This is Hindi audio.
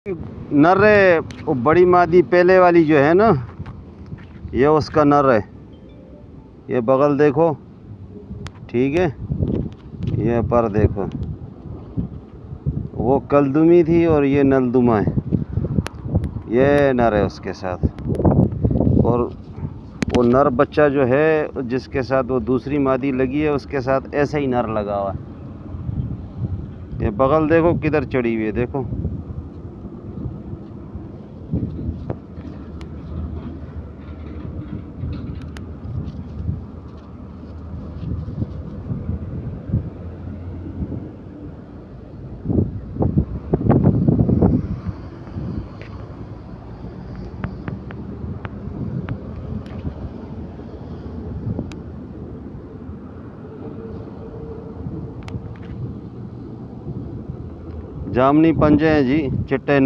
नर है वो, बड़ी मादी पहले वाली जो है ना, ये उसका नर है। ये बगल देखो, ठीक है। ये पर देखो, वो कलदुमी थी और ये नलदुमा है। ये नर है उसके साथ, और वो नर बच्चा जो है जिसके साथ वो दूसरी मादी लगी है उसके साथ ऐसा ही नर लगा हुआ है। ये बगल देखो किधर चढ़ी हुई है, देखो। जामनी पंजे हैं जी, चिट्टे।